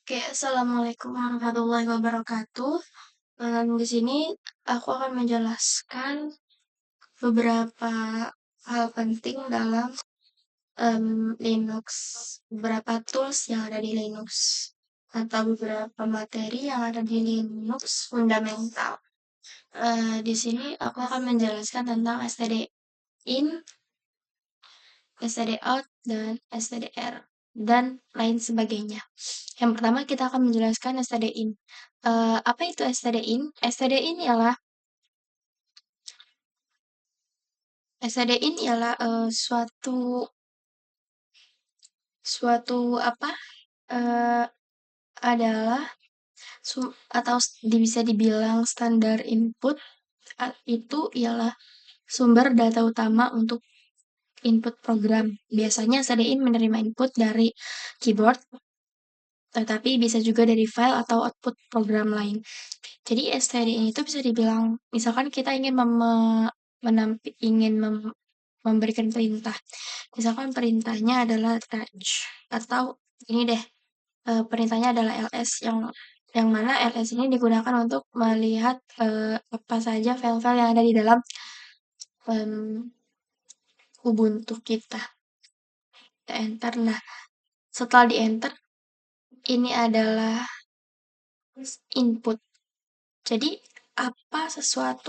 Oke, assalamualaikum warahmatullahi wabarakatuh. Di sini aku akan menjelaskan beberapa hal penting dalam Linux, beberapa tools yang ada di Linux, atau beberapa materi yang ada di Linux fundamental. Di sini aku akan menjelaskan tentang std in, std out, dan stdr, dan lain sebagainya. Yang pertama kita akan menjelaskan std-in. Apa itu std-in? Std-in ialah suatu suatu apa? eh, adalah atau bisa dibilang standar input. Itu ialah sumber data utama untuk input program. Biasanya std-in menerima input dari keyboard, tetapi bisa juga dari file atau output program lain. Jadi STDin itu bisa dibilang, misalkan kita ingin memberikan perintah. Misalkan perintahnya adalah touch, atau ini deh, perintahnya adalah ls, yang mana ls ini digunakan untuk melihat apa saja file-file yang ada di dalam Ubuntu kita. Kita enter. Nah, setelah di enter, ini adalah input. Jadi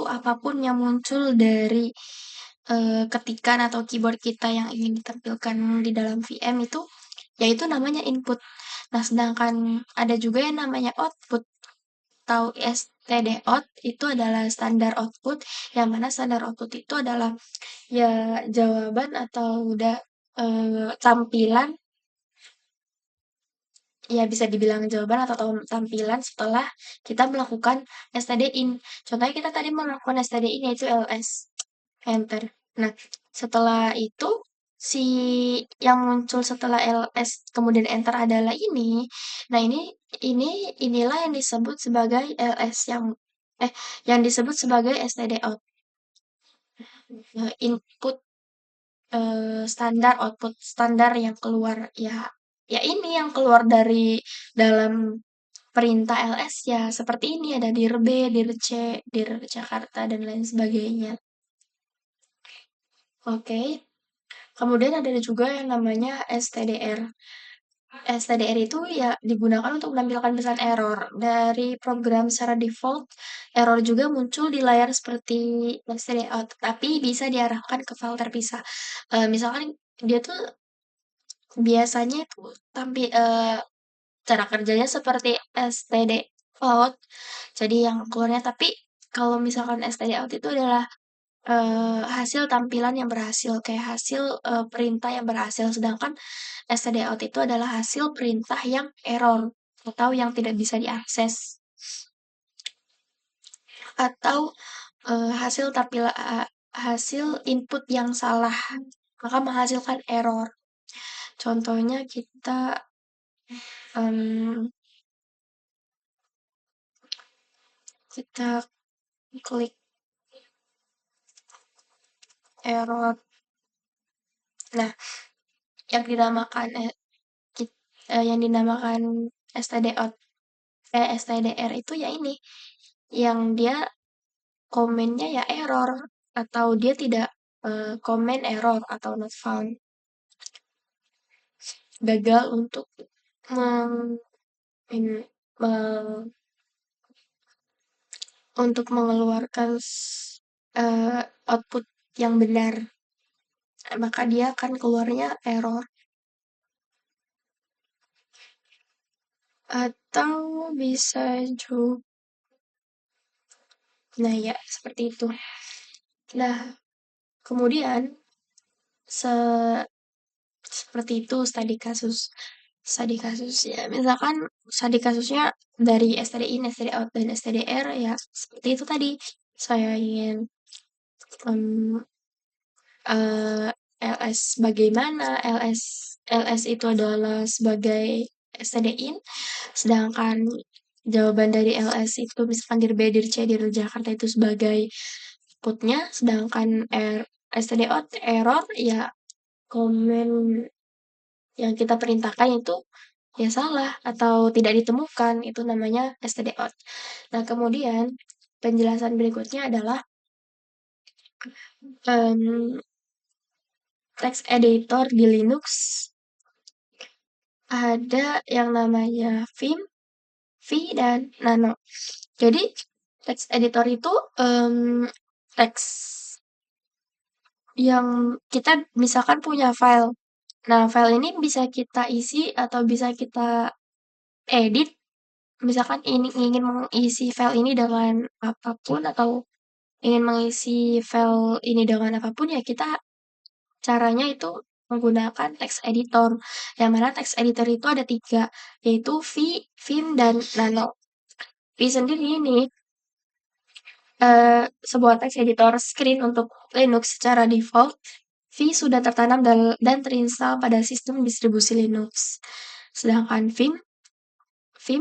apapun yang muncul dari ketikan atau keyboard kita yang ingin ditampilkan di dalam VM itu, yaitu namanya input. Nah, sedangkan ada juga yang namanya output atau std-out, itu adalah standar output, yang mana standar output itu adalah ya jawaban atau udah tampilan, ya bisa dibilang jawaban atau tampilan setelah kita melakukan std-in. Contohnya kita tadi melakukan std-in yaitu ls, enter. Nah, setelah itu si yang muncul setelah ls kemudian enter adalah ini. Nah, inilah yang disebut sebagai ls yang disebut sebagai std-out. Input standar, output standar yang keluar, ya ini yang keluar dari dalam perintah ls, ya seperti ini, ada dir B, dir C, dir Jakarta, dan lain sebagainya. Oke. Kemudian ada juga yang namanya stdr. stdr itu ya digunakan untuk menampilkan pesan error. Dari program secara default, error juga muncul di layar seperti stdout, tapi bisa diarahkan ke file terpisah. Misalkan dia tuh biasanya itu cara kerjanya seperti stdout, jadi yang keluarnya, tapi kalau misalkan stdout itu adalah hasil tampilan yang berhasil, kayak hasil perintah yang berhasil, sedangkan stdout itu adalah hasil perintah yang error atau yang tidak bisa diakses, atau hasil input yang salah, maka menghasilkan error. Contohnya em, kita klik error. Nah, yang dinamakan stdout stdr itu ya ini, yang dia komennya ya error, atau dia tidak komen error atau not found, gagal untuk meng- me- untuk mengeluarkan output yang benar, maka dia akan keluarnya error. Atau bisa juga, nah ya seperti itu. Nah, kemudian seperti itu studi kasus ya, misalkan studi kasusnya dari std-in, std-out, dan stdr, ya seperti itu tadi. Saya ingin em, ls bagaimana, ls itu adalah sebagai std-in, sedangkan jawaban dari ls itu misalkan dir B, dir C, dir Jakarta itu sebagai inputnya, sedangkan std-out error ya komen yang kita perintahkan itu ya salah atau tidak ditemukan, itu namanya std out. Nah, kemudian penjelasan berikutnya adalah em, text editor di Linux ada yang namanya Vim, V, dan Nano. Jadi text editor itu teks yang kita misalkan punya file. Nah, file ini bisa kita isi atau bisa kita edit. Misalkan ini ingin mengisi file ini dengan apapun atau ingin mengisi file ini dengan apapun ya kita caranya itu menggunakan text editor. Yang mana text editor itu ada tiga, yaitu V, Vim, dan Nano. V sendiri ini sebuah text editor screen untuk Linux secara default. V sudah tertanam dan terinstall pada sistem distribusi Linux. Sedangkan Vim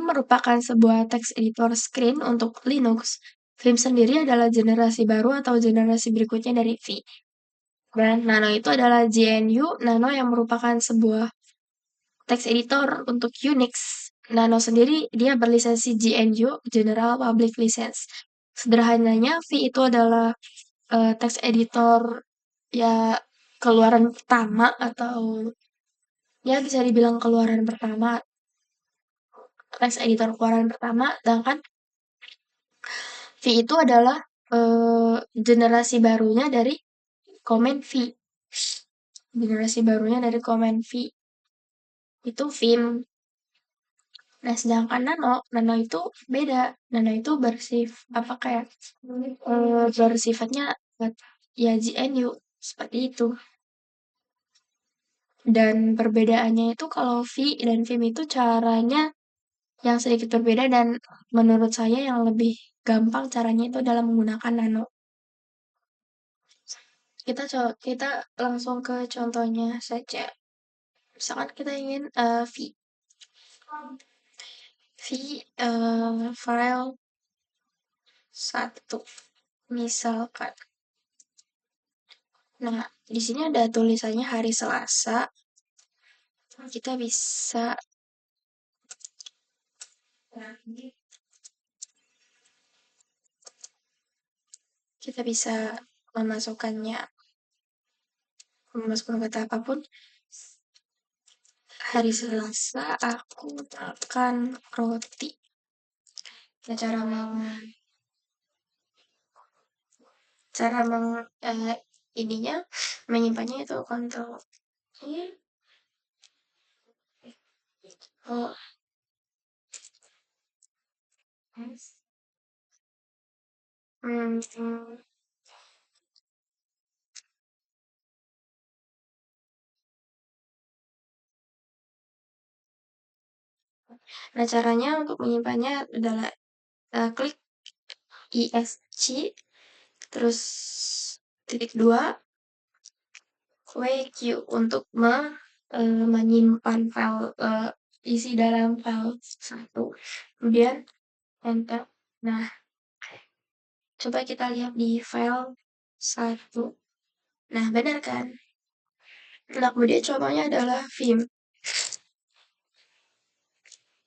merupakan sebuah text editor screen untuk Linux. Vim sendiri adalah generasi baru atau generasi berikutnya dari V. Dan Nano itu adalah GNU Nano yang merupakan sebuah text editor untuk Unix. Nano sendiri dia berlisensi GNU General Public License. Sederhananya V itu adalah text editor ya keluaran pertama atau ya bisa dibilang keluaran pertama, text editor keluaran pertama, sedangkan V itu adalah generasi barunya dari Command V. Generasi barunya dari Command V itu Vim. Nah, sedangkan Nano itu beda. Nano itu apa kayak bersifatnya ya GNU seperti itu. Dan perbedaannya itu kalau V dan Vim itu caranya yang sedikit berbeda dan menurut saya yang lebih gampang caranya itu dalam menggunakan Nano. Kita langsung ke contohnya saja. Misalkan kita ingin file satu misalkan. Nah, di sini ada tulisannya hari Selasa. Kita bisa kita bisa memasukkannya memasukkan kata apapun. Hari Selasa aku makan roti. Nah, cara ininya menyimpannya itu kontrol oh, hmm, nah caranya untuk menyimpannya adalah klik ISC terus titik dua WQ untuk menyimpan file isi dalam file satu, kemudian enter. Nah, coba kita lihat di file satu. Nah, benar kan? Nah, kemudian contohnya adalah Vim.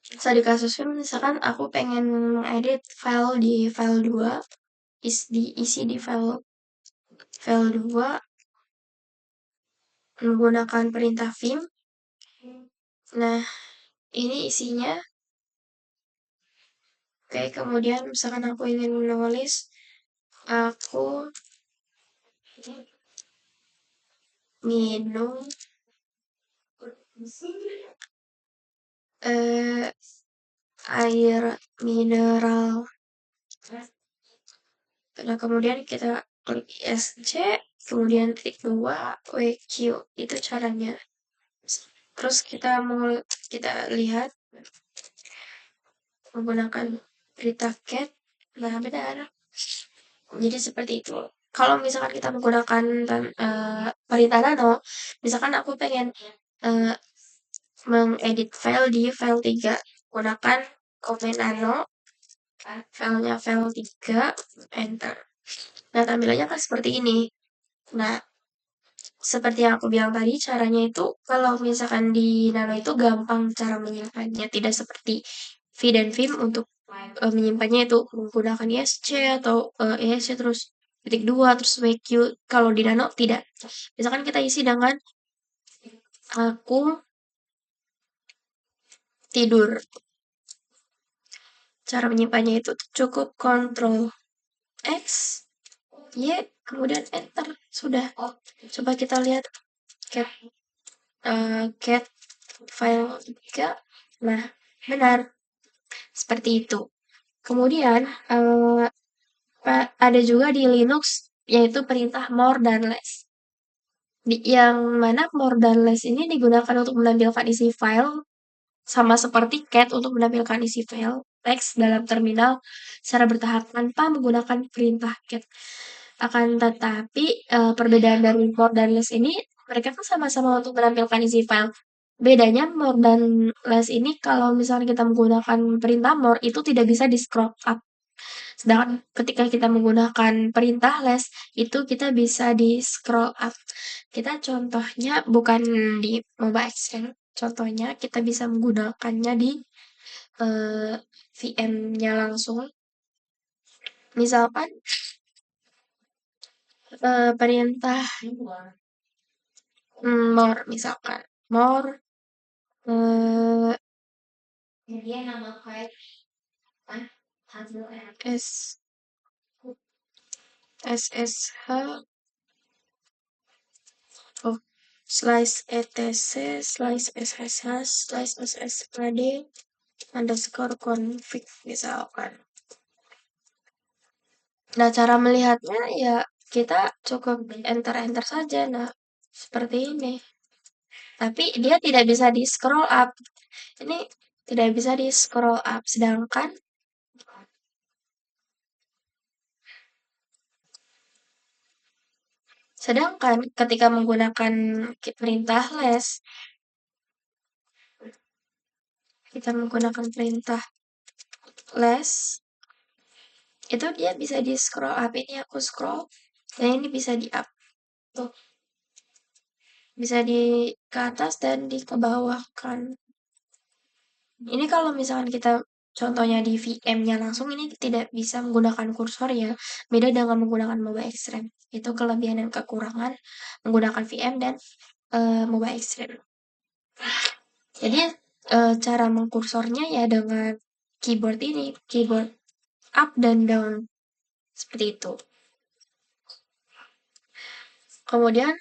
Di kasus Vim, misalkan aku pengen edit file di file 2, isi di file 2 menggunakan perintah Vim. Nah, ini isinya. Oke, kemudian misalkan aku ingin menulis, aku minum air mineral. Nah, kemudian kita klik ESC, kemudian klik 2, WQ. Itu caranya. Terus kita lihat menggunakan berita cat. Nah, benar. Jadi seperti itu. Kalau misalkan kita menggunakan perintah nano, misalkan aku pengen uh, mengedit file di file 3, gunakan command nano, filenya file 3, enter. Nah, tampilannya kan seperti ini. Nah, Seperti yang aku bilang tadi, caranya itu kalau misalkan di Nano itu gampang cara menyimpannya, tidak seperti V dan Vim untuk menyimpannya itu menggunakan ISC atau ESC terus titik dua terus WQ. Kalau di Nano tidak. Misalkan kita isi dengan aku tidur. Cara menyimpannya itu cukup Ctrl X, Y, kemudian Enter. Sudah. Coba kita lihat cat, cat file 3. Nah, benar. Seperti itu. Kemudian, ada juga di Linux, yaitu perintah more dan less. Yang mana more dan less ini digunakan untuk menampilkan isi file, sama seperti cat untuk menampilkan isi file teks dalam terminal secara bertahap tanpa menggunakan perintah cat. Akan tetapi, perbedaan dari more dan less ini, mereka kan sama-sama untuk menampilkan isi file. Bedanya more dan less ini kalau misalnya kita menggunakan perintah more itu tidak bisa di scroll up. Sedangkan ketika kita menggunakan perintah less itu kita bisa di scroll up. Kita contohnya bukan di Mobile Exchange. Contohnya kita bisa menggunakannya di VM-nya langsung. Misalkan perintah more misalkan. More S SSH oh slice etc slice SSH slice SSHD underscore config misalkan. Nah, cara melihatnya ya kita cukup enter-enter saja. Nah, seperti ini. Tapi dia tidak bisa di scroll up. Ini tidak bisa di scroll up. Sedangkan ketika menggunakan perintah less, kita menggunakan perintah less, itu dia bisa di scroll up. Ini aku scroll, dan ini bisa di up. Tuh, bisa di ke atas dan di ke bawah kan. Ini kalau misalkan kita contohnya di VM-nya langsung ini tidak bisa menggunakan kursor ya. Beda dengan menggunakan Mobile Extreme. Itu kelebihan dan kekurangan menggunakan VM dan Mobile Extreme. Jadi cara mengkursornya ya dengan keyboard ini, keyboard up dan down seperti itu. Kemudian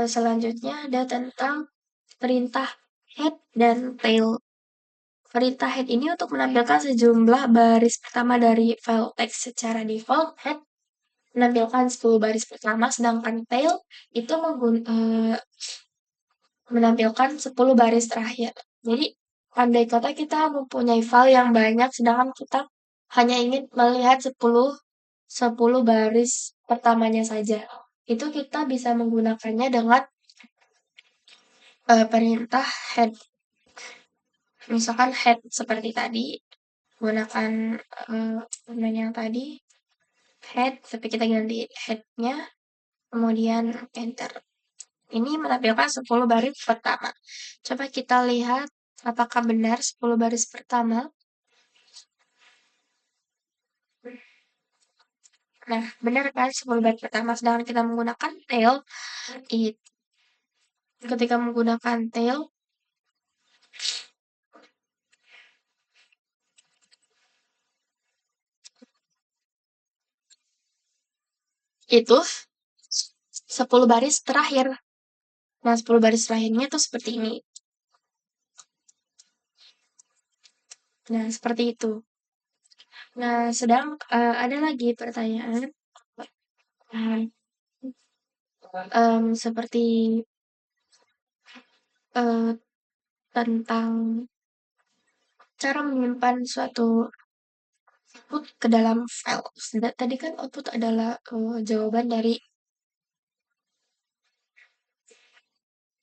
selanjutnya ada tentang perintah head dan tail. Perintah head ini untuk menampilkan sejumlah baris pertama dari file teks secara default. Head menampilkan 10 baris pertama, sedangkan tail itu menampilkan 10 baris terakhir. Jadi, andai kata kita mempunyai file yang banyak, sedangkan kita hanya ingin melihat 10 baris pertamanya saja. Itu kita bisa menggunakannya dengan perintah head. Misalkan head seperti tadi, gunakan yang tadi, head, tapi kita ganti headnya, kemudian enter. Ini menampilkan 10 baris pertama. Coba kita lihat apakah benar 10 baris pertama. Nah, benar kan 10 baris pertama, sedangkan kita menggunakan tail, ketika menggunakan tail, itu 10 baris terakhir. Nah, 10 baris terakhirnya itu seperti ini. Nah, seperti itu. Nah, ada lagi pertanyaan seperti eh, tentang cara menyimpan suatu output ke dalam file. Tadi kan output adalah jawaban dari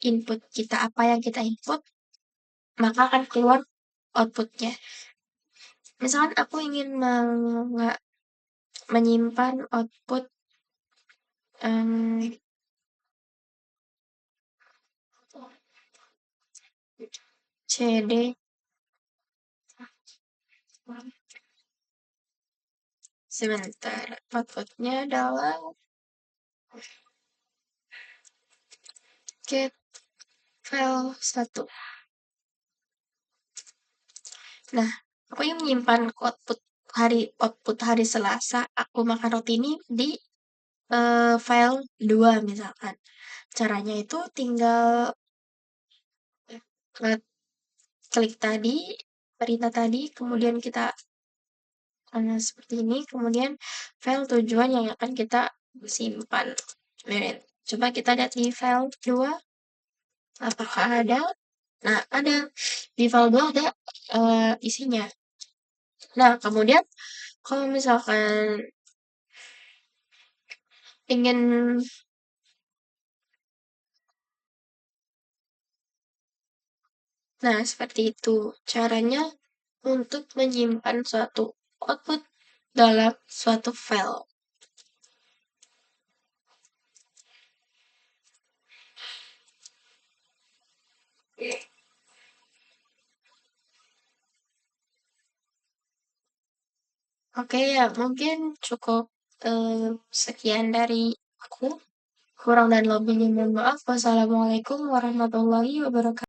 input kita, apa yang kita input, maka akan keluar outputnya. Misalkan aku ingin menyimpan output Mmm, CD, sebentar, output-nya adalah get file 1. Nah, aku yang menyimpan output hari Selasa aku makan roti ini di file 2 misalkan. Caranya itu tinggal klik tadi, perintah tadi, kemudian kita seperti ini, kemudian file tujuan yang akan kita simpan. Nah, coba kita lihat di file 2, apakah ada? Nah, ada. Di file 2 ada isinya. Nah, kemudian kalau misalkan ingin nah, seperti itu caranya untuk menyimpan suatu output dalam suatu file. Oke ya, mungkin cukup sekian dari aku. Kurang dan lebihnya mohon maaf. Wassalamualaikum warahmatullahi wabarakatuh.